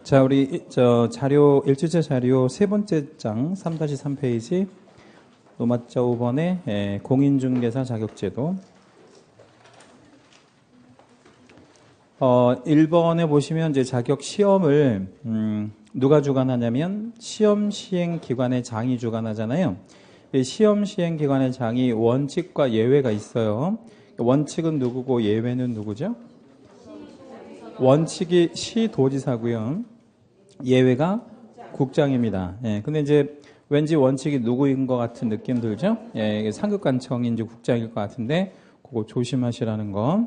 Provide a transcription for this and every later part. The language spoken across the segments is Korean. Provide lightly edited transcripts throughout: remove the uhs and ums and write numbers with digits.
자, 우리 자료 1주제 자료 세 번째 장 3-3페이지 노마자 5번의 공인중개사 자격제도 1번에 보시면 이제 자격 시험을 누가 주관하냐면 시험 시행 기관의 장이 주관하잖아요. 시험 시행 기관의 장이 원칙과 예외가 있어요. 원칙은 누구고 예외는 누구죠? 원칙이 시도지사고요. 예외가 국장입니다. 근데 이제 왠지 원칙이 누구인 것 같은 느낌 들죠? 상급관청인지 국장일 것 같은데 그거 조심하시라는 거.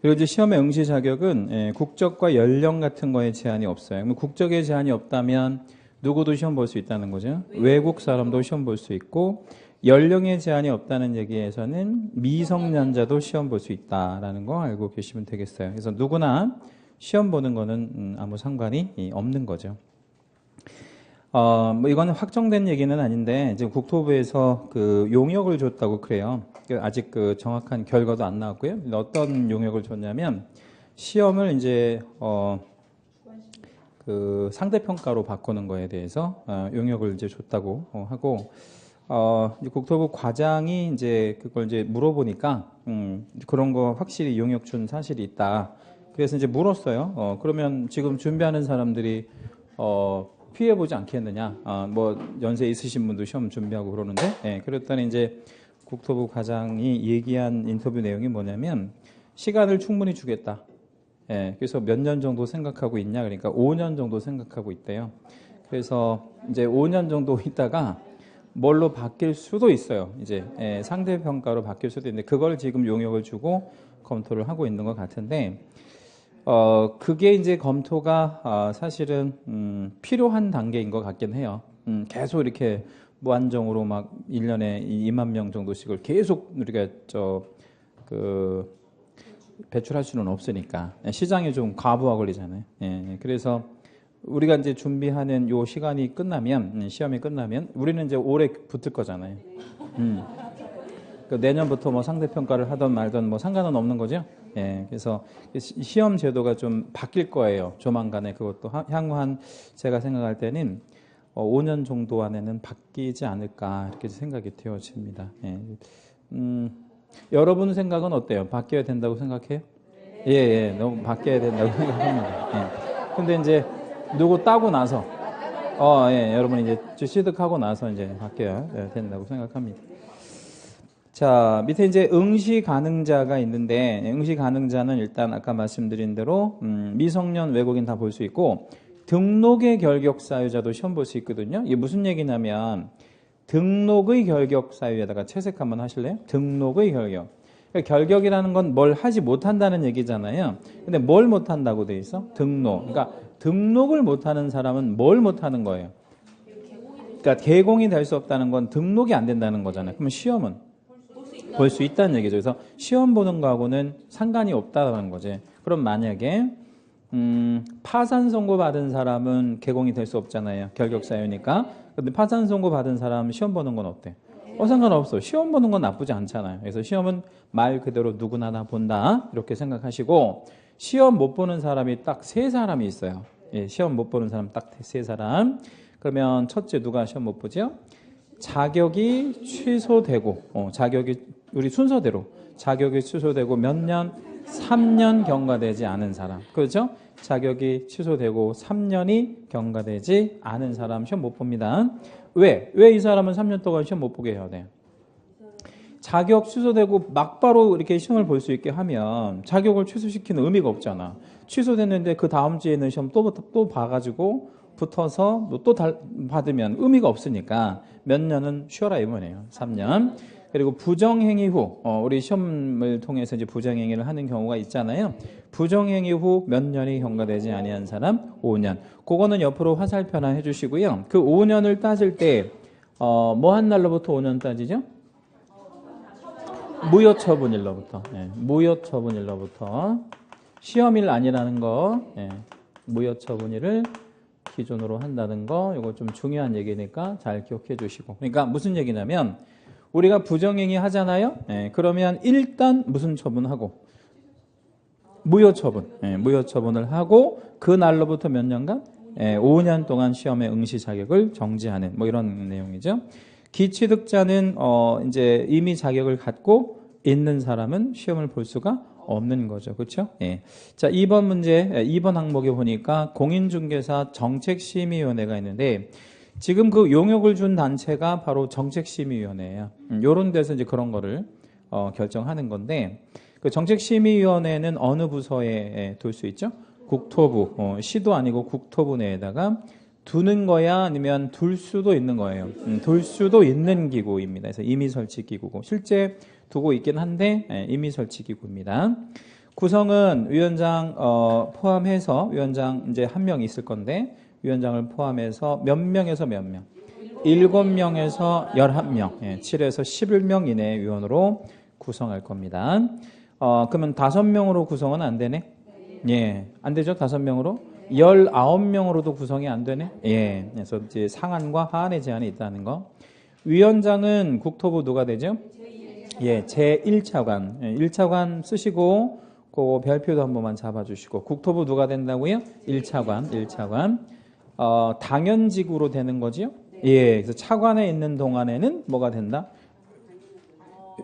그리고 이제 시험의 응시 자격은 국적과 연령 같은 거에 제한이 없어요. 국적에 제한이 없다면 누구도 시험 볼 수 있다는 거죠. 외국 사람도 시험 볼 수 있고, 연령에 제한이 없다는 얘기에서는 미성년자도 시험 볼 수 있다라는 거 알고 계시면 되겠어요. 그래서 누구나 시험 보는 거는 아무 상관이 없는 거죠. 뭐 이거는 확정된 얘기는 아닌데, 이제 국토부에서 그 용역을 줬다고 그래요. 아직 그 정확한 결과도 안 나왔고요. 어떤 용역을 줬냐면, 시험을 이제, 그 상대평가로 바꾸는 거에 대해서 용역을 이제 줬다고 하고, 이제 국토부 과장이 이제 그걸 이제 물어보니까, 그런 거 확실히 용역 준 사실이 있다. 그래서 이제 물었어요. 그러면 지금 준비하는 사람들이, 피해보지 않겠느냐. 뭐, 연세 있으신 분도 시험 준비하고 그러는데, 그랬더니 이제 국토부 과장이 얘기한 인터뷰 내용이 뭐냐면, 시간을 충분히 주겠다. 그래서 몇 년 정도 생각하고 있냐. 그러니까 5년 정도 생각하고 있대요. 그래서 이제 5년 정도 있다가 뭘로 바뀔 수도 있어요. 이제 상대평가로 바뀔 수도 있는데, 그걸 지금 용역을 주고 검토를 하고 있는 것 같은데, 그게 이제 검토가 사실은 필요한 단계인 것 같긴 해요. 계속 이렇게 무한정으로 막 1년에 2만 명 정도씩을 계속 우리가 배출할 수는 없으니까 시장이 좀 과부하 걸리잖아요. 그래서 우리가 이제 준비하는 요 시간이 끝나면, 시험이 끝나면 우리는 이제 올해 붙을 거잖아요. 내년부터 뭐 상대평가를 하던 말던 뭐 상관은 없는 거죠. 그래서 시험 제도가 좀 바뀔 거예요. 조만간에. 그것도 향후 한 제가 생각할 때는 5년 정도 안에는 바뀌지 않을까 이렇게 생각이 되어집니다. 여러분 생각은 어때요? 바뀌어야 된다고 생각해요? 너무 바뀌어야 된다고 생각합니다. 근데 이제 누구 따고 나서, 여러분이 이제 취득하고 나서 이제 바뀌어야 된다고 생각합니다. 자, 밑에 이제 응시 가능자가 있는데, 응시 가능자는 일단 아까 말씀드린 대로 미성년 외국인 다 볼 수 있고, 등록의 결격 사유자도 시험 볼 수 있거든요. 이게 무슨 얘기냐면, 등록의 결격 사유에다가 채색 한번 하실래요? 등록의 결격. 그러니까 결격이라는 건 뭘 하지 못한다는 얘기잖아요. 근데 뭘 못한다고 돼 있어? 등록. 그러니까 등록을 못하는 사람은 뭘 못하는 거예요? 그러니까 개공이 될 수 없다는 건 등록이 안 된다는 거잖아요. 그러면 시험은 볼 수 있다는 얘기죠. 그래서 시험 보는 거하고는 상관이 없다는 거지. 그럼 만약에 파산 선고 받은 사람은 개공이 될 수 없잖아요. 결격 사유니까. 근데 파산 선고 받은 사람 시험 보는 건 어때? 상관없어. 시험 보는 건 나쁘지 않잖아요. 그래서 시험은 말 그대로 누구나 다 본다. 이렇게 생각하시고, 시험 못 보는 사람이 딱 세 사람이 있어요. 시험 못 보는 사람 딱 세 사람. 그러면 첫째 누가 시험 못 보죠? 자격이 취소되고, 자격이 우리 순서대로 자격이 취소되고 몇 년? 3년 경과되지 않은 사람. 그렇죠? 자격이 취소되고 3년이 경과되지 않은 사람 시험 못 봅니다. 왜 이 사람은 3년 동안 시험 못 보게 해야 돼요? 자격 취소되고 막바로 이렇게 시험을 볼 수 있게 하면 자격을 취소시키는 의미가 없잖아. 취소됐는데 그 다음 주에는 시험 또 봐가지고 붙어서 또 받으면 의미가 없으니까 몇 년은 쉬어라 이 말이에요. 3년. 그리고 부정행위 후, 우리 시험을 통해서 이제 부정행위를 하는 경우가 있잖아요. 부정행위 후 몇 년이 경과되지 아니한 사람 5년. 그거는 옆으로 화살표나 해주시고요. 그 5년을 따질 때, 뭐 한 날로부터 5년 따지죠? 무효처분일로부터. 무효처분일로부터. 시험일 아니라는 거, 무효처분일을 기준으로 한다는 거, 이거 좀 중요한 얘기니까 잘 기억해 주시고. 그러니까 무슨 얘기냐면, 우리가 부정행위 하잖아요. 그러면 일단 무슨 처분하고 무효처분. 예, 무효처분을 하고 그 날로부터 몇 년간? 예, 5년 동안 시험에 응시 자격을 정지하는 뭐 이런 내용이죠. 기취득자는 이제 이미 자격을 갖고 있는 사람은 시험을 볼 수가 없는 거죠. 그렇죠? 예. 자, 2번 문제, 2번 항목에 보니까 공인중개사 정책심의위원회가 있는데 지금 그 용역을 준 단체가 바로 정책심의위원회예요. 요런 데서 이제 그런 거를 결정하는 건데 그 정책심의위원회는 어느 부서에 둘 수 있죠? 국토부, 시도 아니고 국토부 내에다가 두는 거야 아니면 둘 수도 있는 거예요. 둘 수도 있는 기구입니다. 그래서 임의 설치 기구고 실제 두고 있긴 한데 임의 설치 기구입니다. 구성은 위원장 포함해서 위원장 이제 한 명 있을 건데 위원장을 포함해서 몇 명에서 몇 명? 7명에서 11명, 7에서 11명 이내의 위원으로 구성할 겁니다. 그러면 5명으로 구성은 안 되네? 예, 안 되죠? 5명으로? 19명으로도 구성이 안 되네? 예, 그래서 이제 상한과 하한의 제한이 있다는 거. 위원장은 국토부 누가 되죠? 예, 제1차관. 1차관 쓰시고, 그 별표도 한 번만 잡아주시고, 국토부 누가 된다고요? 1차관. 당연직으로 되는 거지요? 예, 그래서 차관에 있는 동안에는 뭐가 된다?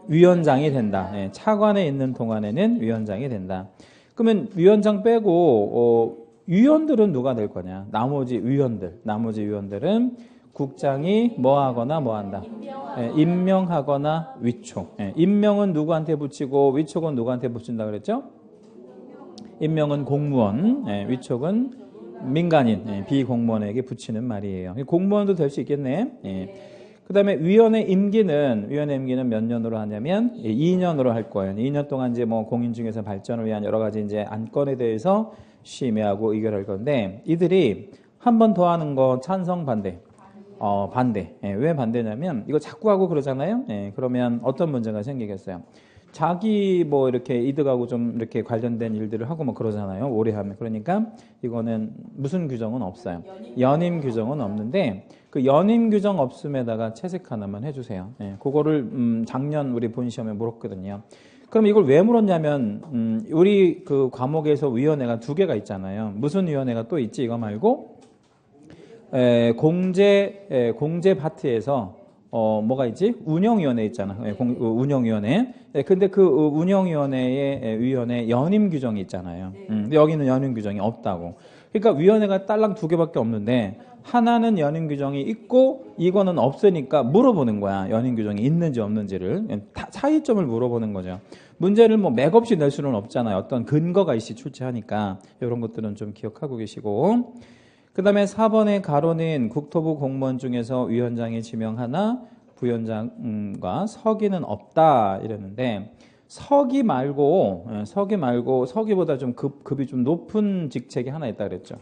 위원장이 된다. 예, 차관에 있는 동안에는 위원장이 된다. 그러면 위원장 빼고 위원들은 누가 될 거냐? 나머지 위원들은 국장이 뭐 하거나 뭐 한다? 임명하거나 위촉. 임명은 누구한테 붙이고 위촉은 누구한테 붙인다 그랬죠? 임명은 공무원, 위촉은 민간인, 비공무원에게 붙이는 말이에요. 공무원도 될 수 있겠네. 그 다음에 위원회 임기는 몇 년으로 하냐면 2년으로 할 거예요. 2년 동안 이제 뭐 공인중개사 발전을 위한 여러 가지 이제 안건에 대해서 심의하고 의결할 건데 이들이 한 번 더 하는 거 찬성 반대? 반대. 왜 반대냐면 이거 자꾸 하고 그러잖아요. 그러면 어떤 문제가 생기겠어요? 자기 뭐 이렇게 이득하고 좀 이렇게 관련된 일들을 하고 뭐 그러잖아요. 오래 하면. 그러니까 이거는 무슨 규정은 없어요. 연임 규정은 없는데 그 연임 규정 없음에다가 채색 하나만 해주세요. 그거를 작년 우리 본 시험에 물었거든요. 그럼 이걸 왜 물었냐면 우리 그 과목에서 위원회가 2개가 있잖아요. 무슨 위원회가 또 있지 이거 말고 공제 파트에서 뭐가 있지? 운영위원회 있잖아. 운영위원회. 근데 그 운영위원회의 위원회 연임 규정이 있잖아요. 근데 여기는 연임 규정이 없다고. 그러니까 위원회가 딸랑 2개밖에 없는데 하나는 연임 규정이 있고 이거는 없으니까 물어보는 거야. 연임 규정이 있는지 없는지를. 차이점을 물어보는 거죠. 문제를 뭐 맥없이 낼 수는 없잖아요. 어떤 근거가 있이 출제하니까 이런 것들은 좀 기억하고 계시고. 그 다음에 4번의 가로는 국토부 공무원 중에서 위원장이 지명하나 부위원장과 서기는 없다 이러는데 서기 말고 서기보다 좀 급이 좀 높은 직책이 하나 있다 그랬죠.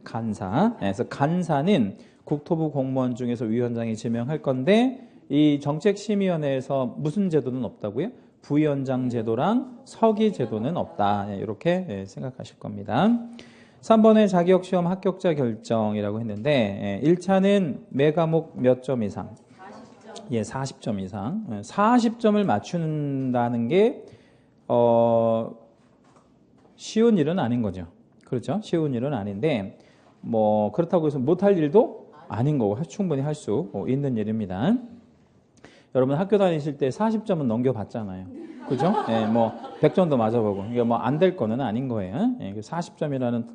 간사. 그래서 간사는 국토부 공무원 중에서 위원장이 지명할 건데 이 정책심의위원회에서 무슨 제도는 없다고요? 부위원장 제도랑 서기 제도는 없다. 이렇게 생각하실 겁니다. 3번의 자격시험 합격자 결정이라고 했는데 1차는 매 과목 몇 점 이상? 40점 이상. 40점을 맞춘다는 게 쉬운 일은 아닌 거죠. 그렇죠? 쉬운 일은 아닌데 뭐 그렇다고 해서 못할 일도 아닌 거고 충분히 할 수 있는 일입니다. 여러분 학교 다니실 때 40점은 넘겨봤잖아요. 그죠? 뭐 100점도 맞아보고 이게 뭐 안 될 거는 아닌 거예요. 40점이라는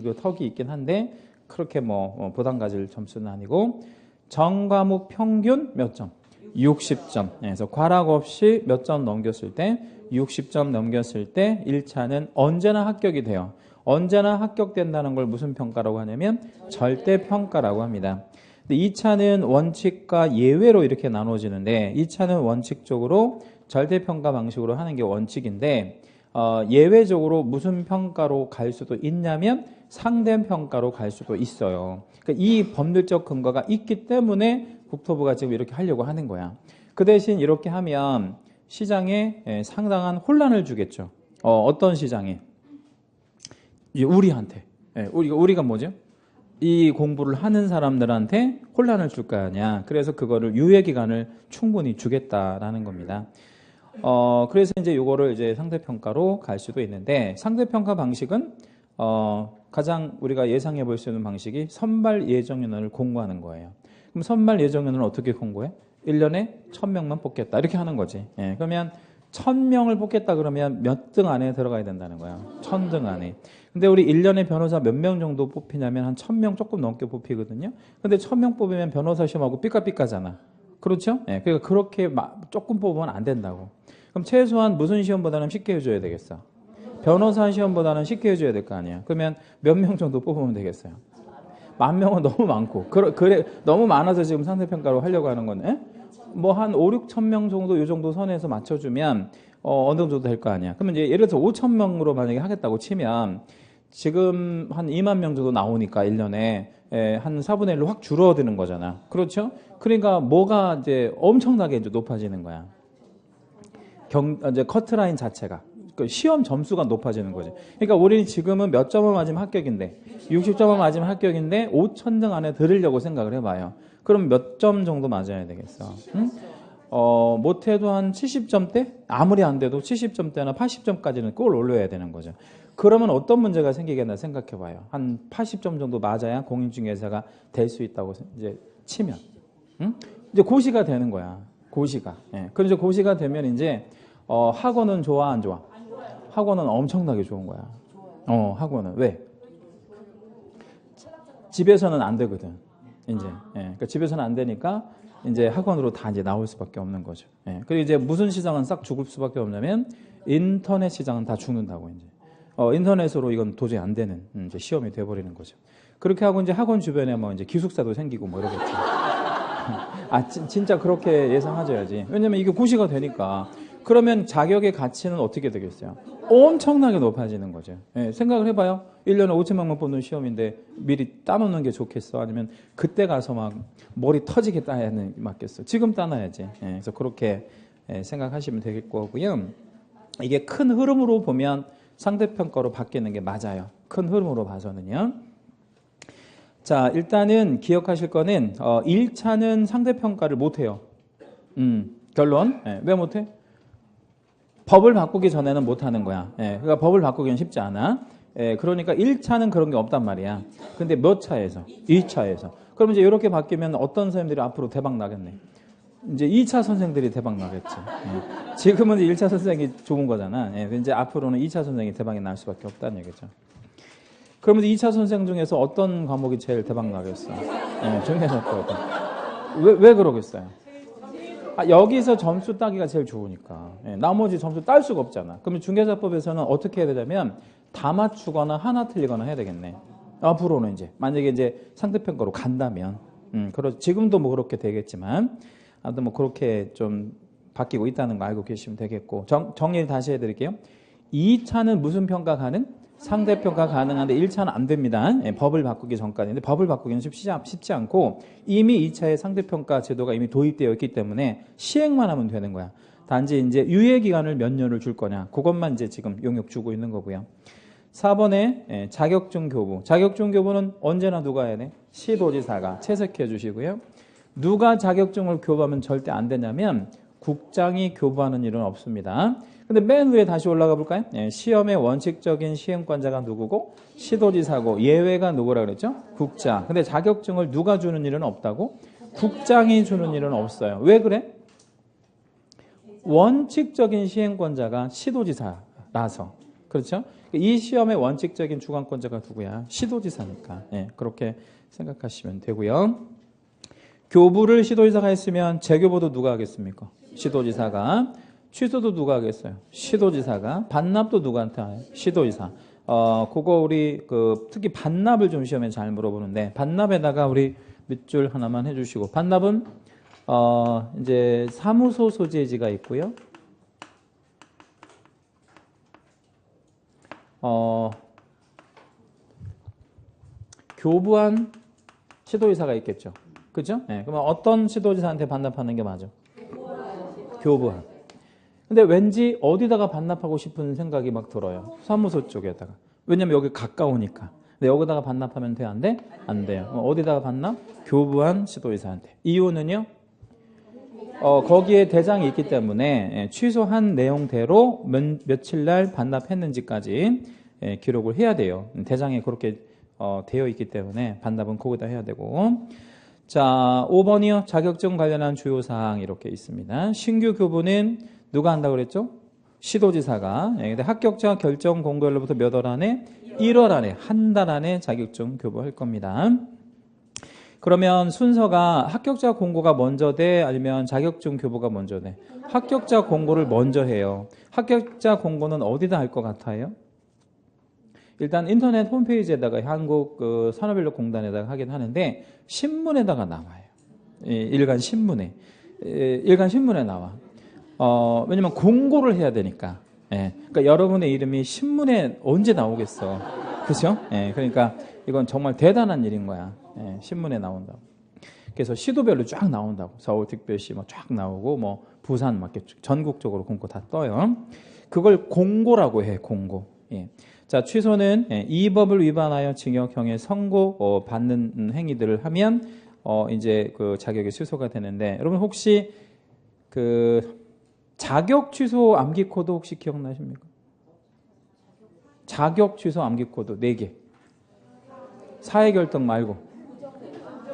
그 턱이 있긴 한데 그렇게 뭐 부담 가질 점수는 아니고 전 과목 평균 몇 점? 60점. 그래서 과락 없이 몇 점 넘겼을 때 60점 넘겼을 때 1차는 언제나 합격이 돼요. 언제나 합격된다는 걸 무슨 평가라고 하냐면 절대평가라고 합니다. 근데 2차는 원칙과 예외로 이렇게 나눠지는데 2차는 원칙적으로 절대평가 방식으로 하는 게 원칙인데 예외적으로 무슨 평가로 갈 수도 있냐면 상대평가로 갈 수도 있어요. 그러니까 이 법률적 근거가 있기 때문에 국토부가 지금 이렇게 하려고 하는 거야. 그 대신 이렇게 하면 시장에 상당한 혼란을 주겠죠. 어떤 시장에? 우리한테. 우리가 뭐죠? 이 공부를 하는 사람들한테 혼란을 줄 거 아니야. 그래서 그거를 유예기간을 충분히 주겠다라는 겁니다. 그래서 이제 요거를 이제 상대평가로 갈 수도 있는데, 상대평가 방식은, 가장 우리가 예상해 볼 수 있는 방식이 선발 예정인원을 공고하는 거예요. 그럼 선발 예정인원을 어떻게 공고해? 1년에 1000명만 뽑겠다. 이렇게 하는 거지. 예, 그러면 1000명을 뽑겠다 그러면 몇 등 안에 들어가야 된다는 거야. 1000등 안에. 근데 우리 1년에 변호사 몇 명 정도 뽑히냐면 한 1000명 조금 넘게 뽑히거든요. 근데 1000명 뽑으면 변호사 시험하고 삐까삐까잖아. 그렇죠? 예, 그러니까 그렇게 조금 뽑으면 안 된다고. 그럼 최소한 무슨 시험보다는 쉽게 해줘야 되겠어? 변호사 시험보다는 쉽게 해줘야 될 거 아니야. 그러면 몇 명 정도 뽑으면 되겠어요? 10,000명은 너무 많고. 그래, 너무 많아서 지금 상대평가로 하려고 하는 건데, 뭐 한 5, 6천 명 정도 이 정도 선에서 맞춰주면 어느 정도 될 거 아니야. 그러면 이제 예를 들어서 5,000명으로 만약에 하겠다고 치면 지금 한 2만 명 정도 나오니까 1년에 한 4분의 1로 확 줄어드는 거잖아. 그렇죠? 그러니까 뭐가 이제 엄청나게 이제 높아지는 거야. 이제 커트라인 자체가. 그 시험 점수가 높아지는 거지. 그러니까 우리는 지금은 몇 점을 맞으면 합격인데, 60점을 맞으면 합격인데 5,000등 안에 들으려고 생각을 해봐요. 그럼 몇 점 정도 맞아야 되겠어? 응? 못해도 한 70점대? 아무리 안 돼도 70점대나 80점까지는 꼭 올려야 되는 거죠. 그러면 어떤 문제가 생기겠나 생각해봐요. 한 80점 정도 맞아야 공인중개사가 될 수 있다고 이제 치면. 응? 이제 고시가 되는 거야. 고시가. 예. 그래서 고시가 되면 이제 학원은 좋아, 안 좋아? 학원은 엄청나게 좋은 거야. 학원은. 왜? 집에서는 안 되거든. 이제. 예. 그러니까 집에서는 안 되니까 이제 학원으로 다 이제 나올 수밖에 없는 거죠. 예. 그리고 이제 무슨 시장은 싹 죽을 수밖에 없냐면 인터넷 시장은 다 죽는다고 이제. 인터넷으로 이건 도저히 안 되는 이제 시험이 돼버리는 거죠. 그렇게 하고 이제 학원 주변에 뭐 이제 기숙사도 생기고 뭐 이러겠죠. 진짜 그렇게 예상하셔야지. 왜냐면 이게 고시가 되니까. 그러면 자격의 가치는 어떻게 되겠어요? 엄청나게 높아지는 거죠. 예, 생각을 해봐요. 1년에 5,000명만 뽑는 시험인데 미리 따놓는 게 좋겠어? 아니면 그때 가서 막 머리 터지게 따야 맞겠어? 지금 따놔야지. 예, 그래서 그렇게 생각하시면 될 거고요. 이게 큰 흐름으로 보면 상대평가로 바뀌는 게 맞아요. 큰 흐름으로 봐서는요. 자, 일단은 기억하실 거는 1차는 상대평가를 못해요. 결론. 왜 못해? 법을 바꾸기 전에는 못하는 거야. 그러니까 법을 바꾸기는 쉽지 않아. 그러니까 1차는 그런 게 없단 말이야. 근데 몇 차에서? 2차에서. 그럼 이제 이렇게 바뀌면 어떤 선생님들이 앞으로 대박 나겠네. 이제 2차 선생들이 대박 나겠지. 지금은 1차 선생이 좋은 거잖아. 이제 앞으로는 2차 선생이 대박이 날 수밖에 없다는 얘기죠. 그러면 2차 선생 중에서 어떤 과목이 제일 대박 나겠어? 중개사법이다. 왜 그러겠어요? 여기서 점수 따기가 제일 좋으니까. 나머지 점수 딸 수가 없잖아. 그러면 중개사법에서는 어떻게 해야 되냐면 다 맞추거나 하나 틀리거나 해야 되겠네. 앞으로는 이제 만약에 이제 상대평가로 간다면, 지금도 뭐 그렇게 되겠지만, 아무튼 뭐 그렇게 좀 바뀌고 있다는 거 알고 계시면 되겠고, 정리를 다시 해드릴게요. 2차는 무슨 평가 가능? 상대평가 가능한데 1차는 안 됩니다. 법을 바꾸기 전까지인데 법을 바꾸기는 쉽지 않고 이미 2차의 상대평가 제도가 이미 도입되어 있기 때문에 시행만 하면 되는 거야. 단지 이제 유예기간을 몇 년을 줄 거냐. 그것만 이제 지금 용역 주고 있는 거고요. 4번에 자격증 교부. 자격증 교부는 언제나 누가 해야 돼? 시도지사가 채색해 주시고요. 누가 자격증을 교부하면 절대 안 되냐면 국장이 교부하는 일은 없습니다. 근데 맨 위에 다시 올라가 볼까요? 시험의 원칙적인 시행권자가 누구고 시도지사고 예외가 누구라 그랬죠? 국장. 근데 자격증을 누가 주는 일은 없다고? 국장이 주는 일은 없어요. 왜 그래? 원칙적인 시행권자가 시도지사라서. 그렇죠? 이 시험의 원칙적인 주관권자가 누구야? 시도지사니까. 그렇게 생각하시면 되고요. 교부를 시도지사가 했으면 재교부도 누가 하겠습니까? 시도지사가. 취소도 누가 하겠어요? 시도지사가. 반납도 누구한테 해요? 시도지사. 그거 우리 특히 반납을 좀 시험에 잘 물어보는데 반납에다가 우리 밑줄 하나만 해주시고 반납은 이제 사무소 소재지가 있고요. 교부한 시도지사가 있겠죠. 그죠? 그러면 어떤 시도지사한테 반납하는 게 맞아? 교부한. 근데 왠지 어디다가 반납하고 싶은 생각이 막 들어요. 사무소 쪽에다가. 왜냐면 여기 가까우니까. 근데 여기다가 반납하면 돼? 안 돼? 안 돼요. 어디다가 반납? 교부한 시도지사한테. 이유는요? 거기에 대장이 있기 때문에 취소한 내용대로 며칠 날 반납했는지까지 기록을 해야 돼요. 대장에 그렇게 되어 있기 때문에 반납은 거기다 해야 되고. 자, 5번이요. 자격증 관련한 주요 사항 이렇게 있습니다. 신규 교부는 누가 한다고 그랬죠? 시도지사가. 근데 합격자 결정 공고일로부터 몇 월 안에? 1월 안에, 한 달 안에 자격증 교부할 겁니다. 그러면 순서가 합격자 공고가 먼저 돼? 아니면 자격증 교부가 먼저 돼? 합격자 공고를 먼저 해요. 합격자 공고는 어디다 할 것 같아요? 일단 인터넷 홈페이지에다가 한국 산업인력공단에다가 하긴 하는데 신문에다가 나와요. 일간 신문에. 일간 신문에 나와. 왜냐면 공고를 해야 되니까. 그러니까 여러분의 이름이 신문에 언제 나오겠어. 그죠? 그러니까 이건 정말 대단한 일인 거야. 신문에 나온다고. 그래서 시도별로 쫙 나온다고. 서울특별시 뭐 쫙 나오고 뭐 부산 막 전국적으로 공고 다 떠요. 그걸 공고라고 해. 공고. 자, 취소는 이 법을 위반하여 징역형의 선고 받는 행위들을 하면 이제 그 자격이 취소가 되는데, 여러분 혹시 그 자격 취소 암기 코드 혹시 기억나십니까? 자격 취소 암기 코드 4개. 사회 결정 말고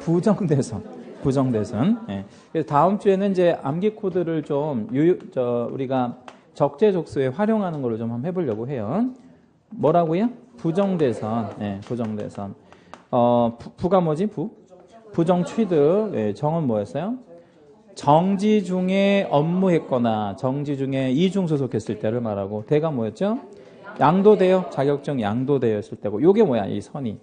부정대선. 그래서 다음 주에는 이제 암기 코드를 좀 우리가 적재적소에 활용하는 걸로 좀 한번 해보려고 해요. 뭐라고요? 부정대선. 부정대선. 부가 뭐지? 부정 취득. 정은 뭐였어요? 정지 중에 업무했거나 정지 중에 이중 소속했을 때를 말하고, 대가 뭐였죠? 양도되어, 자격증 양도되었을 때고, 요게 뭐야? 이 선이.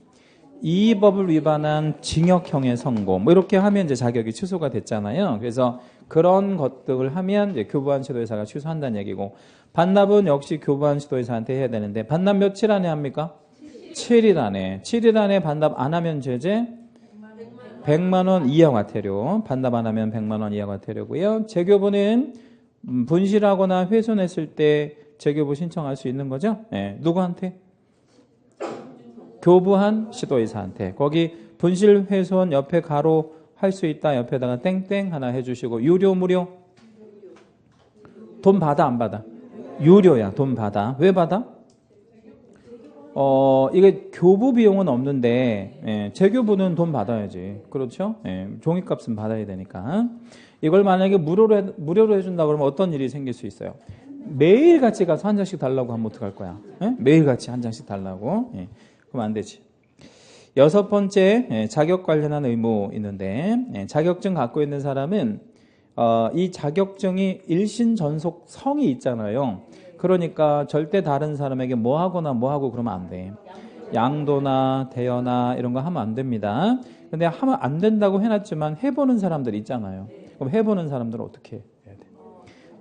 이 법을 위반한 징역형의 선고. 뭐 이렇게 하면 이제 자격이 취소가 됐잖아요. 그래서 그런 것들을 하면 이제 교부한 시도의사가 취소한다는 얘기고, 반납은 역시 교부한 시도의사한테 해야 되는데, 반납 며칠 안에 합니까? 7일 안에. 7일 안에 반납 안 하면 제재 100만 원 이하 과태료. 반납 안 하면 100만 원 이하 과태료고요. 재교부는 분실하거나 훼손했을 때 재교부 신청할 수 있는 거죠? 누구한테? 교부한 시도의사한테. 거기 분실 훼손 옆에 가로 할 수 있다. 옆에다가 땡땡 하나 해주시고. 유료 무료? 돈 받아 안 받아? 유료야. 돈 받아. 왜 받아? 이게 교부 비용은 없는데 재교부는 돈 받아야지. 그렇죠? 종이값은 받아야 되니까. 이걸 만약에 무료로 해준다 그러면 어떤 일이 생길 수 있어요? 매일같이 가서 한 장씩 달라고 하면 어떡할 거야? 매일같이 한 장씩 달라고? 그럼 안 되지. 6번째, 자격 관련한 의무 있는데, 자격증 갖고 있는 사람은 이 자격증이 일신 전속 성이 있잖아요. 그러니까 절대 다른 사람에게 뭐 하거나 뭐 하고 그러면 안 돼. 양도나 대여나 이런 거 하면 안 됩니다. 근데 하면 안 된다고 해놨지만 해보는 사람들 있잖아요. 그럼 해보는 사람들은 어떻게 해야 돼?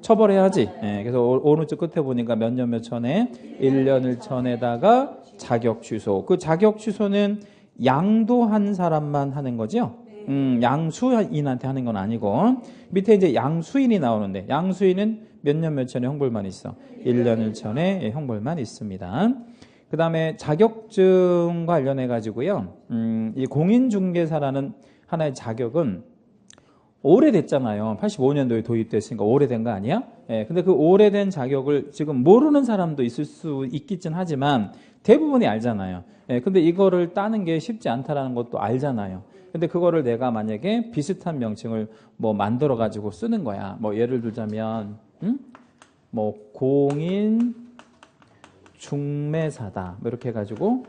처벌해야지. 그래서 오른쪽 끝에 보니까 몇 년 몇 천에 1년 1천에다가 자격 취소. 그 자격 취소는 양도한 사람만 하는 거죠. 양수인한테 하는 건 아니고, 밑에 이제 양수인이 나오는데, 양수인은 몇 년 몇 천에 형벌만 있어. 1년 1천에 형벌만 있습니다. 그 다음에 자격증 관련해 가지고요. 이 공인중개사라는 하나의 자격은 오래됐잖아요. 85년도에 도입됐으니까 오래된 거 아니야? 근데 그 오래된 자격을 지금 모르는 사람도 있을 수 있긴 하지만 대부분이 알잖아요. 근데 이거를 따는 게 쉽지 않다라는 것도 알잖아요. 근데 그거를 내가 만약에 비슷한 명칭을 뭐 만들어 가지고 쓰는 거야. 뭐 예를 들자면 뭐 공인 중매사다. 뭐 이렇게 해 가지고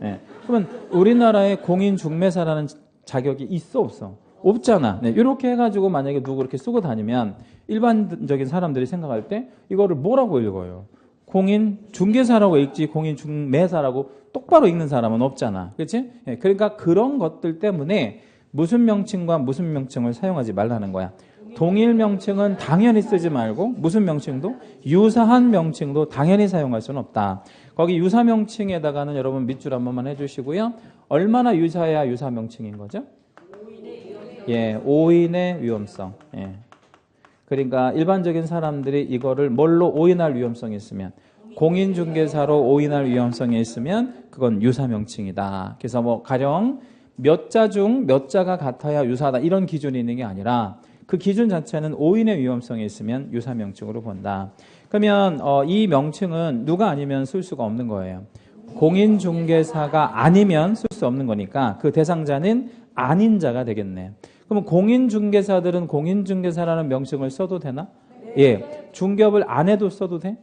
그러면 우리나라에 공인 중매사라는 자격이 있어 없어? 없잖아. 이렇게 해 가지고 만약에 누구 이렇게 쓰고 다니면 일반적인 사람들이 생각할 때 이거를 뭐라고 읽어요? 공인 중개사라고 읽지 공인 중매사라고 똑바로 읽는 사람은 없잖아. 그렇지? 그러니까 그런 것들 때문에 무슨 명칭과 무슨 명칭을 사용하지 말라는 거야. 동일 명칭은 당연히 쓰지 말고 무슨 명칭도 유사한 명칭도 당연히 사용할 수는 없다. 거기 유사 명칭에다가는 여러분 밑줄 한 번만 해주시고요. 얼마나 유사해야 유사 명칭인 거죠? 오인의 위험성. 그러니까 일반적인 사람들이 이거를 뭘로 오인할 위험성이 있으면, 공인중개사로 오인할 위험성이 있으면 그건 유사 명칭이다. 그래서 뭐 가령 몇 자 중 몇 자가 같아야 유사하다 이런 기준이 있는 게 아니라 그 기준 자체는 오인의 위험성이 있으면 유사명칭으로 본다. 그러면 이 명칭은 누가 아니면 쓸 수가 없는 거예요. 공인중개사가 아니면 쓸 수 없는 거니까 그 대상자는 아닌 자가 되겠네. 그러면 공인중개사들은 공인중개사라는 명칭을 써도 되나? 예. 중개업을 안 해도 써도 돼?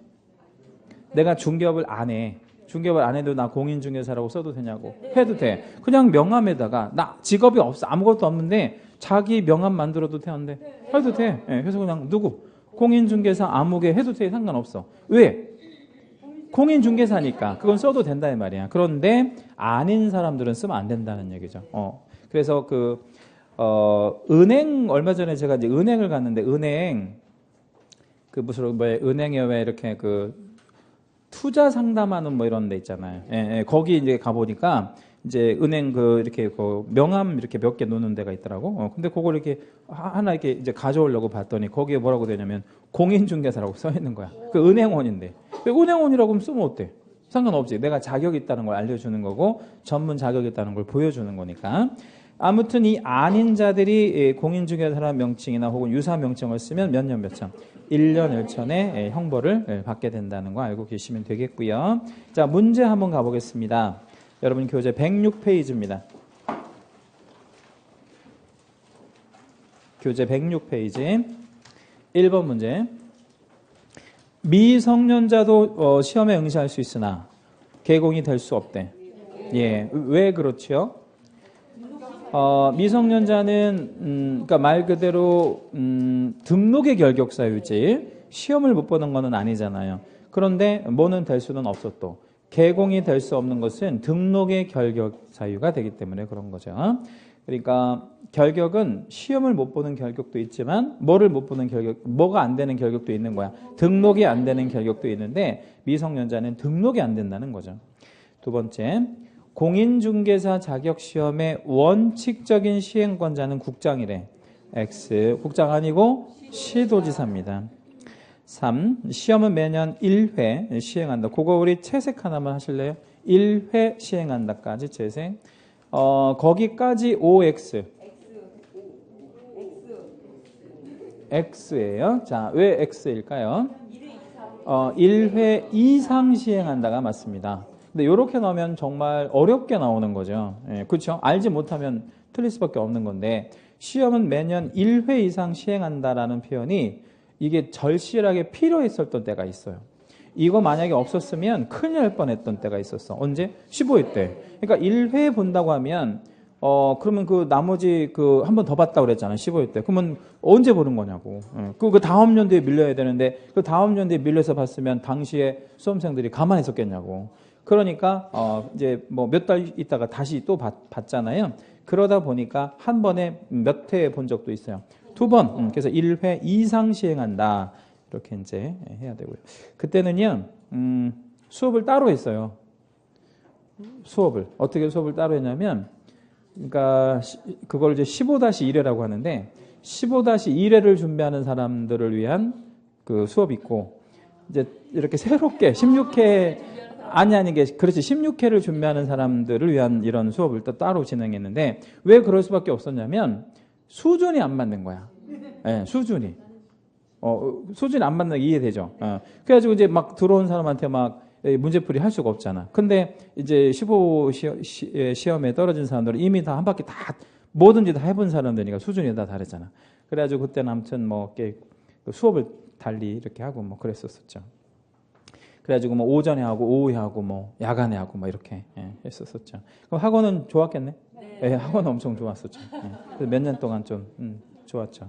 내가 중개업을 안 해. 중개업을 안 해도 나 공인중개사라고 써도 되냐고. 해도 돼. 그냥 명함에다가 나 직업이 없어. 아무것도 없는데 자기 명함 만들어도 돼? 안 돼? 해도 돼. 예. 그래서 그냥 누구? 공인중개사 아무개 해도 돼. 상관없어. 왜? 공인중개사니까 그건 써도 된다 이 말이야. 그런데 아닌 사람들은 쓰면 안 된다는 얘기죠. 그래서 은행 얼마 전에 제가 이제 은행을 갔는데 은행 무슨 은행에 왜 이렇게 투자 상담하는 뭐 이런 데 있잖아요. 예, 거기 이제 가보니까 이제 은행 이렇게 명함 이렇게 몇 개 놓는 데가 있더라고. 근데 그걸 이렇게 하나 이렇게 이제 가져오려고 봤더니 거기에 뭐라고 되냐면 공인중개사라고 써 있는 거야. 그 은행원인데. 은행원이라고 하면 쓰면 어때? 상관없지. 내가 자격이 있다는 걸 알려주는 거고 전문 자격이 있다는 걸 보여주는 거니까. 아무튼 이 아닌 자들이 공인중개사라는 명칭이나 혹은 유사 명칭을 쓰면 몇 년 몇 천? 1년 1천의 형벌을 받게 된다는 거 알고 계시면 되겠고요. 자, 문제 한번 가보겠습니다. 여러분 교재 106페이지입니다. 교재 106페이지 1번 문제. 미성년자도 시험에 응시할 수 있으나 개공이 될 수 없대. 예, 왜 그렇죠? 미성년자는 그러니까 말 그대로 등록의 결격 사유지 시험을 못 보는 거는 아니잖아요. 그런데 뭐는 될 수는 없어 또. 개공이 될 수 없는 것은 등록의 결격 사유가 되기 때문에 그런 거죠. 그러니까 결격은 시험을 못 보는 결격도 있지만 뭐를 못 보는 결격, 뭐가 안 되는 결격도 있는 거야. 등록이 안 되는 결격도 있는데 미성년자는 등록이 안 된다는 거죠. 두 번째, 공인중개사 자격시험의 원칙적인 시행권자는 국장이래. X, 국장 아니고 시도지사입니다. 3. 시험은 매년 1회 시행한다. 그거 우리 채색 하나만 하실래요? 1회 시행한다까지 채색. 거기까지 OX. X예요. 자, 왜 X일까요? 1회 이상 시행한다가 맞습니다. 근데 이렇게 나오면 정말 어렵게 나오는 거죠. 예, 그렇죠? 알지 못하면 틀릴 수밖에 없는 건데 시험은 매년 1회 이상 시행한다라는 표현이 이게 절실하게 필요했었던 때가 있어요. 이거 만약에 없었으면 큰일 날 뻔했던 때가 있었어. 언제? 15회 때. 그러니까 1회 본다고 하면 그러면 나머지 한 번 더 봤다고 그랬잖아. 15회 때. 그러면 언제 보는 거냐고. 그 다음 연도에 밀려야 되는데 그 다음 연도에 밀려서 봤으면 당시에 수험생들이 가만히 있었겠냐고. 그러니까 이제 뭐 몇 달 있다가 다시 또 봤잖아요. 그러다 보니까 한 번에 몇 회 본 적도 있어요. 2번. 그래서 1회 이상 시행한다. 이렇게 이제 해야 되고요. 그때는요, 수업을 따로 했어요. 수업을. 어떻게 수업을 따로 했냐면, 그러니까 그걸 이제 15-1회라고 하는데, 15-1회를 준비하는 사람들을 위한 그 수업이 있고, 이제 이렇게 새롭게 16회, 그렇지. 16회를 준비하는 사람들을 위한 이런 수업을 또 따로 진행했는데, 왜 그럴 수밖에 없었냐면, 수준이 안 맞는 거야. 네, 수준이. 수준이 안 맞는 게 이해되죠. 그래가지고 이제 막 들어온 사람한테 막 문제풀이 할 수가 없잖아. 근데 이제 15 시험에 떨어진 사람들은 이미 다 한 바퀴 다 뭐든지 다 해본 사람들이니까 수준이 다 다르잖아. 그래가지고 그때는 아무튼 뭐 수업을 달리 이렇게 하고 뭐 그랬었었죠. 그래가지고 뭐 오전에 하고 오후에 하고 뭐 야간에 하고 뭐 이렇게 했었었죠. 그럼 학원은 좋았겠네? 네, 학원은 엄청 좋았었죠. 그래서 몇 년 동안 좀 좋았죠.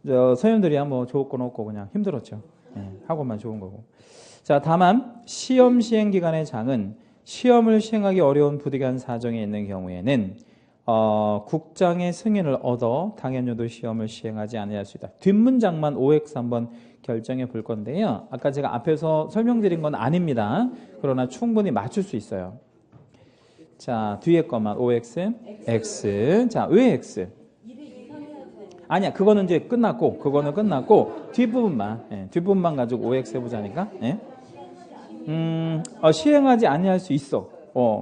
선생님들이야 뭐 좋을 건 없고 그냥 힘들었죠. 학원만 좋은 거고. 자, 다만 시험 시행 기간의 장은 시험을 시행하기 어려운 부득이한 사정이 있는 경우에는 국장의 승인을 얻어 당연여도 시험을 시행하지 아니할 수 있다. 뒷문장만 OX 한번 결정해 볼 건데요. 아까 제가 앞에서 설명드린 건 아닙니다. 그러나 충분히 맞출 수 있어요. 자, 뒤에 것만 OX, X. 자, 왜 X? 아니야, 그거는 이제 끝났고, 뒷부분만 가지고 OX 해보자니까. 시행하지 아니할 수 있어.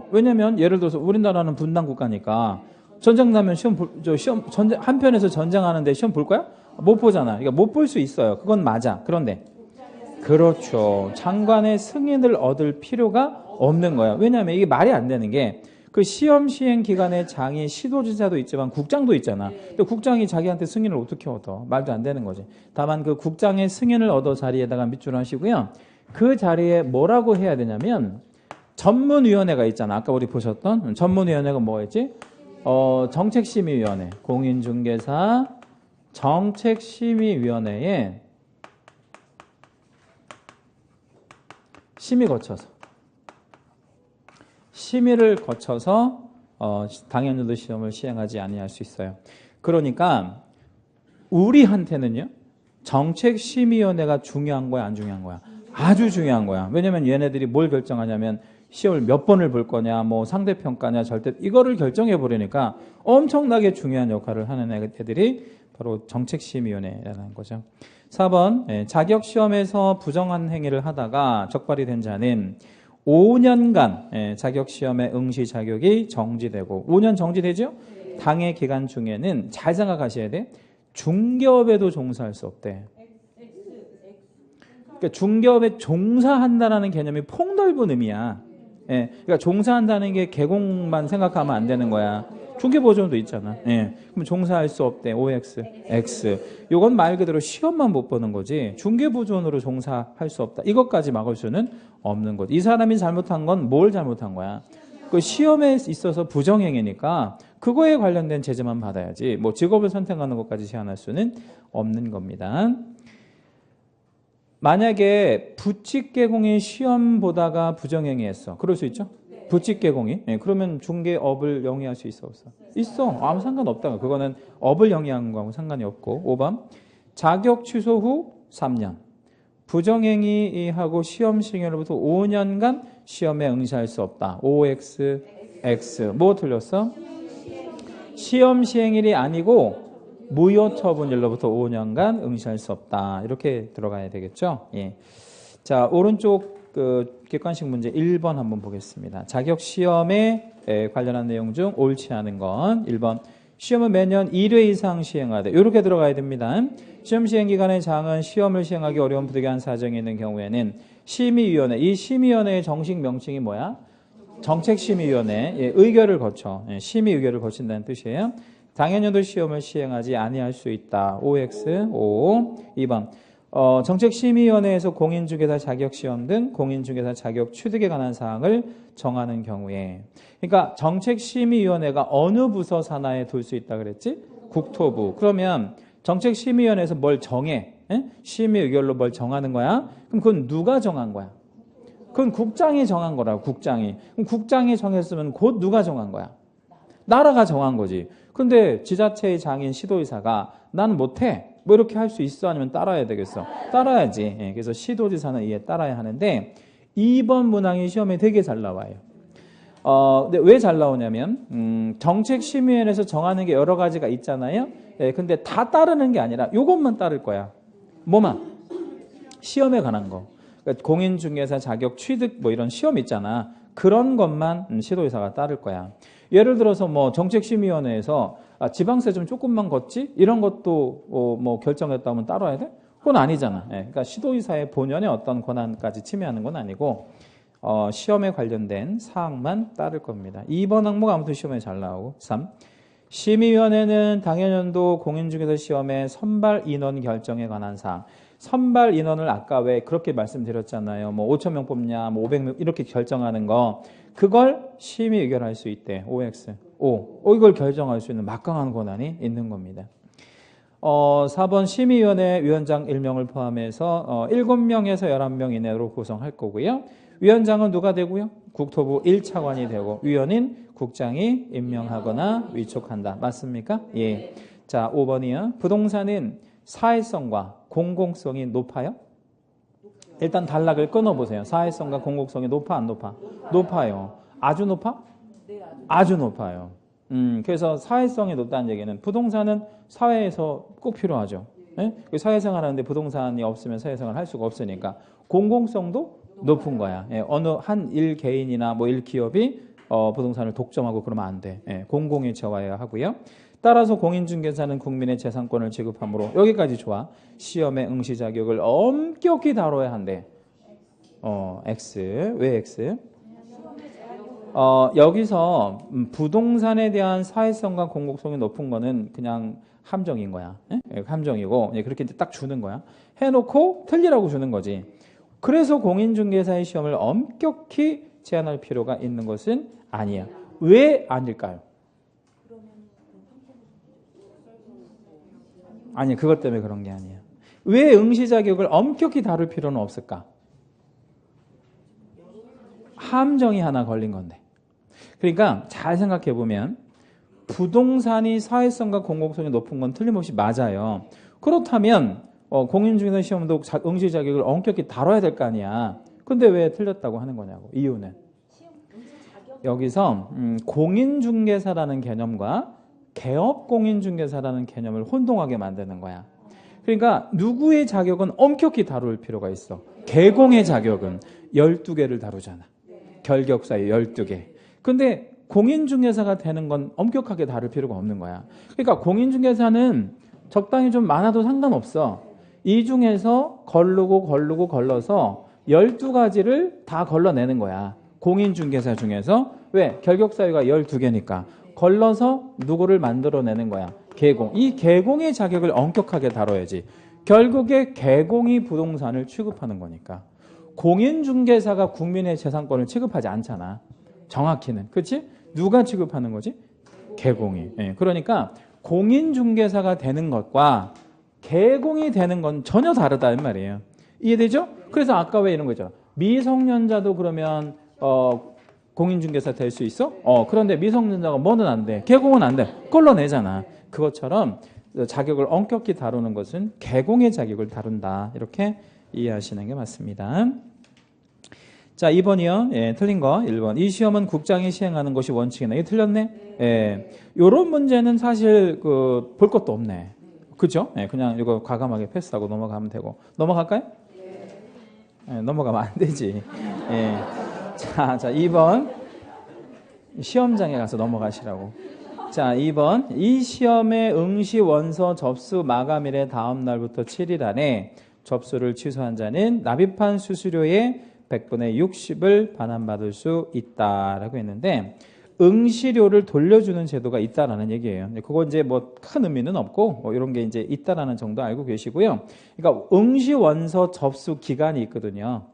왜냐면 예를 들어서 우리나라는 분단 국가니까 전쟁 나면 시험 전쟁 한편에서 전쟁하는데 시험 볼 거야? 못 보잖아. 그러니까 못 볼 수 있어요. 그건 맞아. 그런데 그렇죠. 장관의 승인을 얻을 필요가 없는 거야. 왜냐하면 이게 말이 안 되는 게 그 시험 시행 기간에 장이 시도지사도 있지만 국장도 있잖아. 근데 국장이 자기한테 승인을 어떻게 얻어? 말도 안 되는 거지. 다만 그 국장의 승인을 얻어 자리에다가 밑줄 하시고요. 그 자리에 뭐라고 해야 되냐면 전문위원회가 있잖아. 아까 우리 보셨던 전문위원회가 뭐였지? 정책심의위원회, 공인중개사 정책심의위원회에 심의를 거쳐서 당연유도 시험을 시행하지 아니할 수 있어요. 그러니까 우리한테는요, 정책심의위원회가 중요한 거야, 안 중요한 거야? 아주 중요한 거야. 왜냐면 얘네들이 뭘 결정하냐면 시험을 몇 번을 볼 거냐, 뭐 상대평가냐, 절대 이거를 결정해 버리니까 엄청나게 중요한 역할을 하는 애들이 바로 정책심의위원회라는 거죠. 4번, 자격시험에서 부정한 행위를 하다가 적발이 된 자는 5년간 자격시험의 응시 자격이 정지되고 5년 정지되죠? 당해 기간 중에는 잘 생각하셔야 돼. 중개업에도 종사할 수 없대. 그러니까 중개업에 종사한다라는 개념이 폭넓은 의미야. 그러니까 종사한다는 게 계공만 생각하면 안 되는 거야. 중개보조원도 있잖아. 그럼 종사할 수 없대. OX, X. 이건 말 그대로 시험만 못 보는 거지. 중개보조원으로 종사할 수 없다. 이것까지 막을 수는 없는 거지. 이 사람이 잘못한 건 뭘 잘못한 거야? 그 시험에 있어서 부정행위니까 그거에 관련된 제재만 받아야지. 뭐 직업을 선택하는 것까지 제한할 수는 없는 겁니다. 만약에 부칙개공이 시험 보다가 부정행위했어. 그럴 수 있죠? 부칙개공이. 그러면 중개업을 영위할 수 있어, 없어? 있어. 아무 상관없다. 그거는 업을 영위하는 거하고 상관이 없고. 5번. 자격 취소 후 3년. 부정행위하고 시험 시행으로부터 5년간 시험에 응시할 수 없다. OX, X. 뭐 틀렸어? 시험 시행일이 아니고 무효 처분일로부터 5년간 응시할 수 없다. 이렇게 들어가야 되겠죠? 예. 자, 오른쪽 객관식 문제 1번 한번 보겠습니다. 자격 시험에 관련한 내용 중 옳지 않은 건 1번. 시험은 매년 1회 이상 시행하되 이렇게 들어가야 됩니다. 시험 시행 기간에 장은 시험을 시행하기 어려운 부득이한 사정이 있는 경우에는 심의위원회, 이 심의위원회의 정식 명칭이 뭐야? 정책심의위원회, 의결을 거쳐, 심의의결을 거친다는 뜻이에요. 당연유도 시험을 시행하지 아니할 수 있다. OX, O. 2번. 정책심의위원회에서 공인중개사 자격시험 등 공인중개사 자격 취득에 관한 사항을 정하는 경우에, 그러니까 정책심의위원회가 어느 부서 산하에 둘 수 있다 그랬지? 국토부. 그러면 정책심의위원회에서 뭘 정해? 심의의결로 뭘 정하는 거야? 그럼 그건 누가 정한 거야? 그건 국장이 정한 거라고. 국장이. 그럼 국장이 정했으면 곧 누가 정한 거야? 나라가 정한 거지. 근데 지자체의 장인 시도의사가 나는 못해. 뭐 이렇게 할 수 있어? 아니면 따라야 되겠어? 따라야지. 그래서 시도지사는 이에 따라야 하는데 2번 문항이 시험에 되게 잘 나와요. 근데 왜 잘 나오냐면 정책심의위원회에서 정하는 게 여러 가지가 있잖아요. 근데 다 따르는 게 아니라 이것만 따를 거야. 뭐만? 시험에 관한 거. 그러니까 공인중개사 자격 취득 뭐 이런 시험 있잖아. 그런 것만 시도의사가 따를 거야. 예를 들어서 뭐 정책심의위원회에서 지방세 좀 조금만 걷지? 이런 것도 뭐 결정했다 하면 따라야 돼? 그건 아니잖아. 그러니까 시도의사의 본연의 어떤 권한까지 침해하는 건 아니고 시험에 관련된 사항만 따를 겁니다. 2번 항목 아무튼 시험에 잘 나오고. 3. 심의위원회는 당연연도 공인중개사 시험의 선발 인원 결정에 관한 사항. 선발 인원을 아까 왜 그렇게 말씀드렸잖아요. 뭐 5,000명 뽑냐, 뭐 500명 이렇게 결정하는 거. 그걸 심의 의결할 수 있대. OX. 이걸 결정할 수 있는 막강한 권한이 있는 겁니다. 4번 심의위원회 위원장 1명을 포함해서 7명에서 11명 이내로 구성할 거고요. 위원장은 누가 되고요? 국토부 1차관이 되고 위원인 국장이 임명하거나 위촉한다. 맞습니까? 예. 자, 5번이요. 부동산은 사회성과 공공성이 높아요? 일단 단락을 끊어보세요. 사회성과 공공성이 높아 안 높아? 높아요. 아주 높아? 네, 아주 높아요. 그래서 사회성이 높다는 얘기는 부동산은 사회에서 꼭 필요하죠. 네? 사회생활 하는데 부동산이 없으면 사회생활 할 수가 없으니까 공공성도 높은 거야. 어느 한 일 개인이나 뭐 일 기업이 부동산을 독점하고 그러면 안 돼. 예, 공공일체화해야 하고요. 따라서 공인중개사는 국민의 재산권을 지급하므로 여기까지 좋아. 시험의 응시 자격을 엄격히 다뤄야 한대. X. 왜 X? 여기서 부동산에 대한 사회성과 공공성이 높은 거는 그냥 함정인 거야. 예? 함정이고 그렇게 딱 주는 거야. 해놓고 틀리라고 주는 거지. 그래서 공인중개사의 시험을 엄격히 제한할 필요가 있는 것은 아니야. 왜 아닐까요? 아니, 그것 때문에 그런 게 아니야. 왜 응시 자격을 엄격히 다룰 필요는 없을까? 함정이 하나 걸린 건데. 그러니까 잘 생각해 보면 부동산이 사회성과 공공성이 높은 건 틀림없이 맞아요. 그렇다면 공인중개사 시험도 응시 자격을 엄격히 다뤄야 될 거 아니야. 근데 왜 틀렸다고 하는 거냐고. 이유는 여기서 공인중개사라는 개념과 개업공인중개사라는 개념을 혼동하게 만드는 거야. 그러니까 누구의 자격은 엄격히 다룰 필요가 있어. 개공의 자격은 12개를 다루잖아. 결격사유 12개. 근데 공인중개사가 되는 건 엄격하게 다룰 필요가 없는 거야. 그러니까 공인중개사는 적당히 좀 많아도 상관없어. 이 중에서 걸러서 12가지를 다 걸러내는 거야. 공인중개사 중에서. 왜? 결격사유가 12개니까. 걸러서 누구를 만들어내는 거야. 개공. 이 개공의 자격을 엄격하게 다뤄야지. 결국에 개공이 부동산을 취급하는 거니까. 공인중개사가 국민의 재산권을 취급하지 않잖아. 정확히는. 그렇지? 누가 취급하는 거지? 개공이. 예, 그러니까 공인중개사가 되는 것과 개공이 되는 건 전혀 다르다는 말이에요. 이해되죠? 그래서 아까 왜 이런 거 있잖아. 미성년자도 그러면 공인중개사 될 수 있어? 그런데 미성년자가 뭐는 안 돼? 개공은 안 돼. 걸러내잖아. 그것처럼 자격을 엄격히 다루는 것은 개공의 자격을 다룬다. 이렇게 이해하시는 게 맞습니다. 자, 2번이요. 예, 틀린 거 1번. 이 시험은 국장이 시행하는 것이 원칙이네. 이거 틀렸네? 예. 요런 문제는 사실 볼 것도 없네. 그죠? 예, 그냥 이거 과감하게 패스하고 넘어가면 되고. 넘어갈까요? 예, 넘어가면 안 되지. 예. 자, 2번. 시험장에 가서 넘어가시라고. 자, 2번. 이 시험의 응시 원서 접수 마감일의 다음 날부터 7일 안에 접수를 취소한 자는 납입한 수수료의 100분의 60을 반환받을 수 있다라고 했는데, 응시료를 돌려주는 제도가 있다라는 얘기예요. 그거 이제 뭐 큰 의미는 없고, 이런 게 이제 있다라는 정도 알고 계시고요. 그러니까 응시 원서 접수 기간이 있거든요.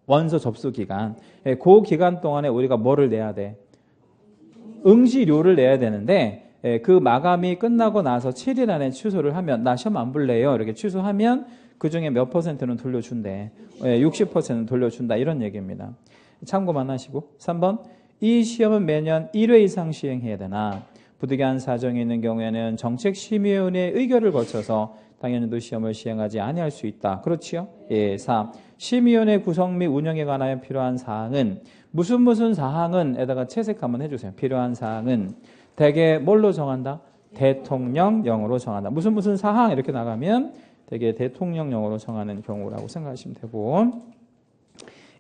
원서 접수 기간. 그 기간 동안에 우리가 뭐를 내야 돼? 응시료를 내야 되는데, 그 마감이 끝나고 나서 7일 안에 취소를 하면, 나 시험 안 볼래요. 이렇게 취소하면 그 중에 몇 %는 돌려준대. 60%는 돌려준다. 이런 얘기입니다. 참고만 하시고. 3번. 이 시험은 매년 1회 이상 시행해야 되나, 부득이한 사정이 있는 경우에는 정책심의위원회의 의결을 거쳐서 당연히도 시험을 시행하지 아니할 수 있다. 그렇지요? 예. 3. 심의위원회 구성 및 운영에 관하여 필요한 사항은 무슨 사항은 에다가 채색 한번 해주세요. 필요한 사항은 대개 뭘로 정한다? 대통령령으로 정한다. 무슨 사항 이렇게 나가면 대개 대통령령으로 정하는 경우라고 생각하시면 되고,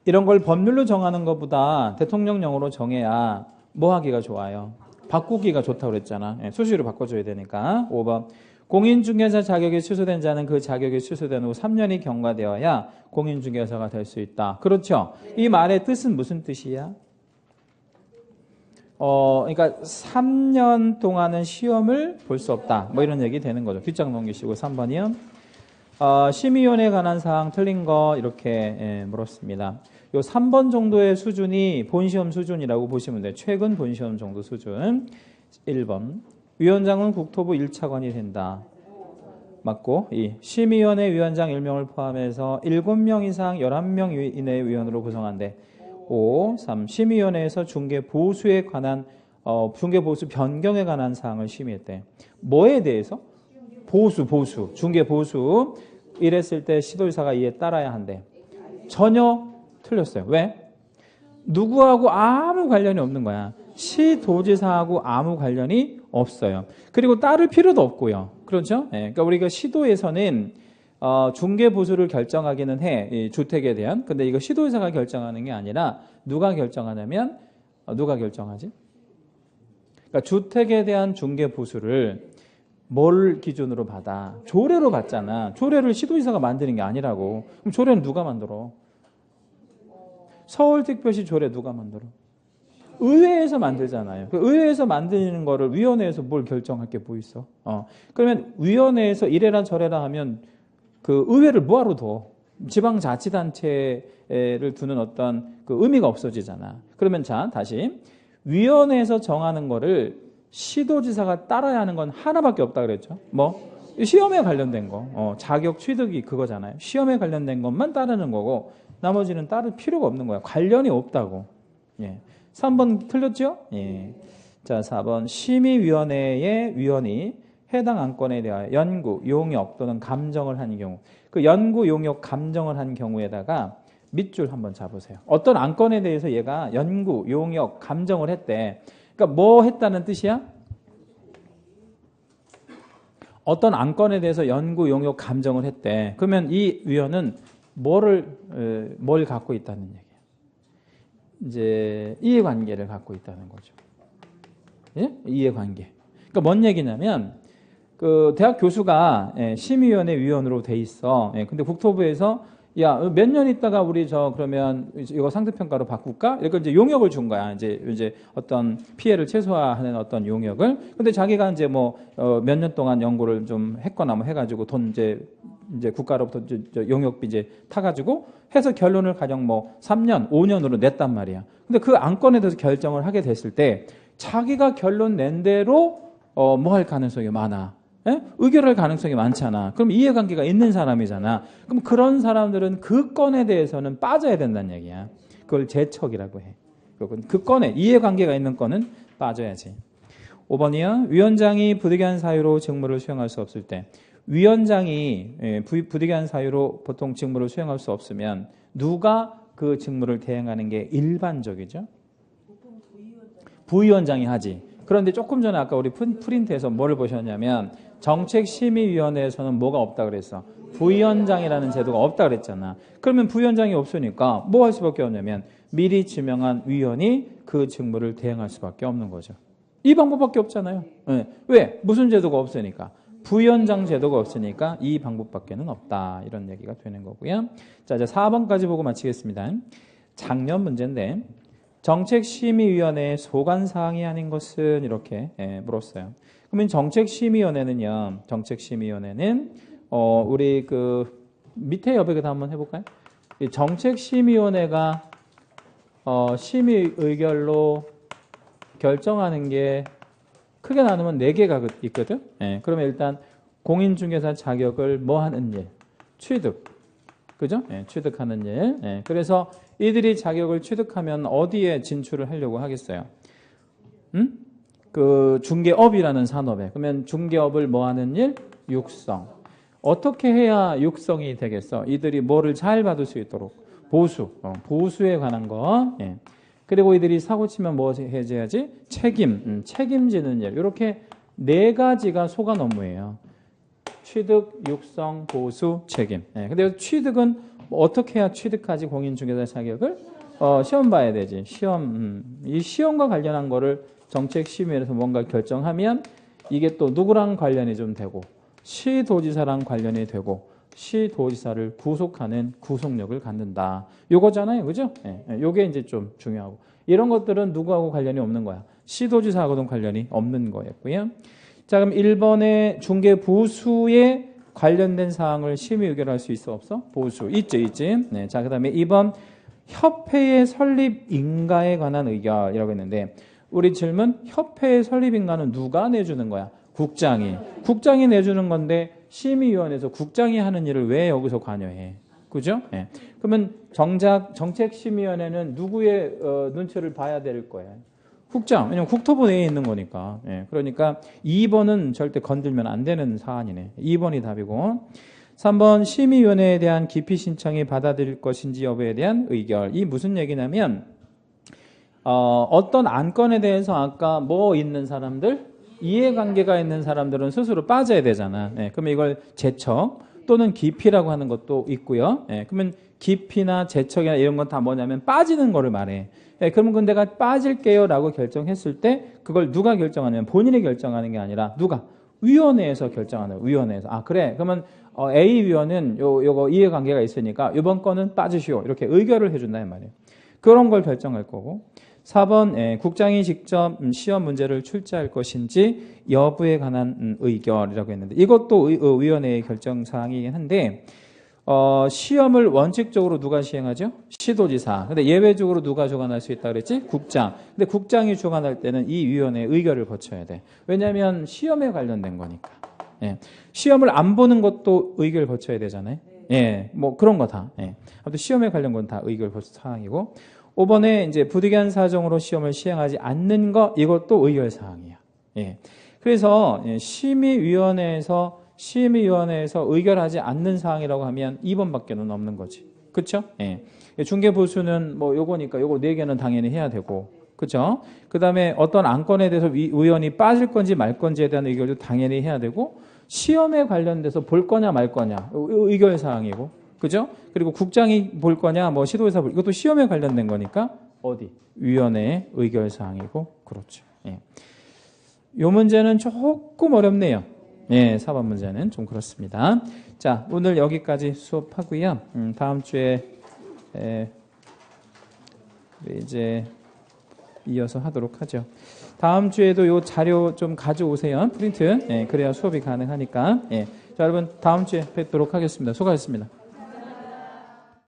이런 걸 법률로 정하는 것보다 대통령령으로 정해야 뭐 하기가 좋아요? 바꾸기가 좋다고 그랬잖아. 수시로 바꿔줘야 되니까. 5번. 공인중개사 자격이 취소된 자는 그 자격이 취소된 후 3년이 경과되어야 공인중개사가 될 수 있다. 그렇죠? 이 말의 뜻은 무슨 뜻이야? 그러니까 3년 동안은 시험을 볼 수 없다. 뭐 이런 얘기 되는 거죠. 뒷장 넘기시고 3번이요. 심의위원회에 관한 사항 틀린 거 이렇게 물었습니다. 요 3번 정도의 수준이 본시험 수준이라고 보시면 돼요. 최근 본시험 정도 수준. 1번. 위원장은 국토부 1차관이 된다. 맞고, 심의위원회 위원장 1명을 포함해서 7명 이상 11명 이내의 위원으로 구성한대. 5. 3. 심의위원회에서 중개보수에 관한 중개보수 변경에 관한 사항을 심의했대. 뭐에 대해서? 보수. 중개보수. 이랬을 때 시도지사가 이에 따라야 한대. 전혀 틀렸어요. 왜? 누구하고 아무 관련이 없는 거야. 시도지사하고 아무 관련이 없어요. 그리고 따를 필요도 없고요. 그렇죠? 그러니까 우리가 시도에서는 중개보수를 결정하기는 해. 이 주택에 대한. 근데 이거 시도지사가 결정하는 게 아니라 누가 결정하냐면 누가 결정하지? 그러니까 주택에 대한 중개 보수를 뭘 기준으로 받아? 조례로 받잖아. 조례를 시도지사가 만드는 게 아니라고. 그럼 조례는 누가 만들어? 서울특별시 조례 누가 만들어? 의회에서 만들잖아요. 의회에서 만드는 거를 위원회에서 뭘 결정할 게 뭐 있어? 그러면 위원회에서 이래라 저래라 하면 그 의회를 뭐하러 둬? 지방자치단체를 두는 어떤 그 의미가 없어지잖아. 그러면 자, 다시. 위원회에서 정하는 거를 시도지사가 따라야 하는 건 하나밖에 없다 그랬죠. 뭐? 시험에 관련된 거. 자격 취득이 그거잖아요. 시험에 관련된 것만 따르는 거고 나머지는 따를 필요가 없는 거야. 관련이 없다고. 예. 3번 틀렸죠? 예. 자, 4번 심의위원회의 위원이 해당 안건에 대하여 연구, 용역 또는 감정을 한 경우 그 연구, 용역, 감정을 한 경우에다가 밑줄 한번 잡으세요. 어떤 안건에 대해서 얘가 연구, 용역, 감정을 했대. 그러니까 뭐 했다는 뜻이야? 어떤 안건에 대해서 연구, 용역, 감정을 했대. 그러면 이 위원은 뭘 갖고 있다는 얘기예요? 이제 이해관계를 갖고 있다는 거죠. 예? 이해관계. 그러니까 뭔 얘기냐면 그 대학 교수가 심의위원회 위원으로 돼 있어. 근데 국토부에서 야, 몇 년 있다가 우리 그러면 이거 상대평가로 바꿀까? 이렇게 이제 용역을 준 거야. 이제 어떤 피해를 최소화하는 어떤 용역을. 근데 자기가 이제 뭐 몇 년 동안 연구를 좀 했거나 뭐 해가지고 돈 이제 국가로부터 용역비 이제 타가지고 해서 결론을 가령 뭐 3년, 5년으로 냈단 말이야. 근데 그 안건에 대해서 결정을 하게 됐을 때 자기가 결론 낸 대로 뭐 할 가능성이 많아. 예? 의결할 가능성이 많잖아. 그럼 이해관계가 있는 사람이잖아. 그럼 그런 사람들은 그 건에 대해서는 빠져야 된다는 얘기야. 그걸 제척이라고 해. 그 건에 이해관계가 있는 건은 빠져야지. 5번이요. 위원장이 부득이한 사유로 직무를 수행할 수 없을 때 위원장이 부득이한 사유로 보통 직무를 수행할 수 없으면 누가 그 직무를 대행하는 게 일반적이죠? 부위원장이 하지. 그런데 조금 전에 아까 우리 프린트에서 뭐를 보셨냐면 정책심의위원회에서는 뭐가 없다 그랬어? 부위원장이라는 제도가 없다 그랬잖아. 그러면 부위원장이 없으니까 뭐 할 수밖에 없냐면 미리 지명한 위원이 그 직무를 대행할 수밖에 없는 거죠. 이 방법밖에 없잖아요. 네. 왜? 무슨 제도가 없으니까. 부위원장 제도가 없으니까 이 방법밖에는 없다. 이런 얘기가 되는 거고요. 자, 이제 4번까지 보고 마치겠습니다. 작년 문제인데 정책심의위원회의 소관사항이 아닌 것은 이렇게 물었어요. 그러면 정책심의위원회는요. 정책심의위원회는 우리 그 밑에 여백에다 한번 해볼까요? 이 정책심의위원회가 심의 의결로 결정하는 게 크게 나누면 4개가 있거든. 그러면 일단 공인중개사 자격을 뭐 하는 일? 취득. 그죠? 취득하는 일. 그래서 이들이 자격을 취득하면 어디에 진출을 하려고 하겠어요? 그 중개업이라는 산업에. 그러면 중개업을 뭐 하는 일? 육성. 어떻게 해야 육성이 되겠어? 이들이 뭐를 잘 받을 수 있도록. 보수. 보수에 관한 거. 그리고 이들이 사고 치면 뭐 해줘야지? 책임지는 일. 이렇게 4가지가 소관 업무예요. 취득, 육성, 보수, 책임. 근데 취득은 어떻게 해야 취득하지? 공인중개사 자격을? 시험 봐야 되지. 이 시험과 관련한 거를 정책심의에서 뭔가 결정하면 이게 또 누구랑 관련이 좀 되고 시도지사랑 관련이 되고 시도지사를 구속하는 구속력을 갖는다. 요거잖아요. 그죠? 요게 이제 좀 중요하고. 이런 것들은 누구하고 관련이 없는 거야. 시도지사하고는 관련이 없는 거였고요. 자, 그럼 1번의 중개 보수에 관련된 사항을 심의 의결할 수 있어 없어? 보수. 있지. 네. 자, 그 다음에 2번 협회의 설립 인가에 관한 의결이라고 했는데 우리 질문 협회의 설립 인가는 누가 내주는 거야? 국장이. 국장이 내주는 건데 심의위원회에서 국장이 하는 일을 왜 여기서 관여해? 그죠? 그러면 정작 정책심의위원회는 누구의 눈치를 봐야 될 거예요? 국장. 왜냐면 국토부 내에 있는 거니까. 그러니까 2번은 절대 건들면 안 되는 사안이네. 2번이 답이고. 3번 심의위원회에 대한 기피 신청이 받아들일 것인지 여부에 대한 의결. 이 무슨 얘기냐면 어떤 안건에 대해서 아까 뭐 있는 사람들? 이해관계가 있는 사람들은 스스로 빠져야 되잖아. 그러면 이걸 제척 또는 기피라고 하는 것도 있고요. 그러면 기피나 제척이나 이런 건 다 뭐냐면 빠지는 거를 말해. 예, 그러면 내가 빠질게요라고 결정했을 때 그걸 누가 결정하냐면 본인이 결정하는 게 아니라 누가? 위원회에서 결정하는 거예요. 위원회에서. 아, 그래. 그러면 A 위원은 요거 이해관계가 있으니까 이번 건은 빠지시오. 이렇게 의결을 해준다 이 말이에요. 그런 걸 결정할 거고. 4번 국장이 직접 시험 문제를 출제할 것인지 여부에 관한 의결이라고 했는데 이것도 위원회의 결정사항이긴 한데 시험을 원칙적으로 누가 시행하죠? 시도지사. 근데 예외적으로 누가 주관할 수 있다 그랬지? 국장. 근데 국장이 주관할 때는 이 위원회의 의결을 거쳐야 돼. 왜냐하면 시험에 관련된 거니까. 예. 시험을 안 보는 것도 의결 거쳐야 되잖아요. 예. 뭐 그런 거 다. 예. 아무튼 시험에 관련 건 다 의결 거쳐 사항이고. 5번에 이제 부득이한 사정으로 시험을 시행하지 않는 거 이것도 의결 사항이야. 예. 그래서 심의위원회에서 의결하지 않는 사항이라고 하면 2번밖에는 없는 거지. 그렇죠? 예. 중개보수는 뭐 요거니까 요거 4개는 당연히 해야 되고. 그렇죠? 그다음에 어떤 안건에 대해서 의원이 빠질 건지 말 건지에 대한 의결도 당연히 해야 되고 시험에 관련돼서 볼 거냐 말 거냐 의결 사항이고. 그죠? 그리고 국장이 볼 거냐 뭐 시도지사 볼 이것도 시험에 관련된 거니까 어디? 위원회의 의결 사항이고. 그렇죠. 예. 요 문제는 조금 어렵네요. 예, 4번 문제는 좀 그렇습니다. 자, 오늘 여기까지 수업하고요. 다음 주에 이제 이어서 하도록 하죠. 다음 주에도 요 자료 좀 가져오세요. 프린트. 예, 그래야 수업이 가능하니까. 예. 자, 여러분 다음 주에 뵙도록 하겠습니다. 수고하셨습니다.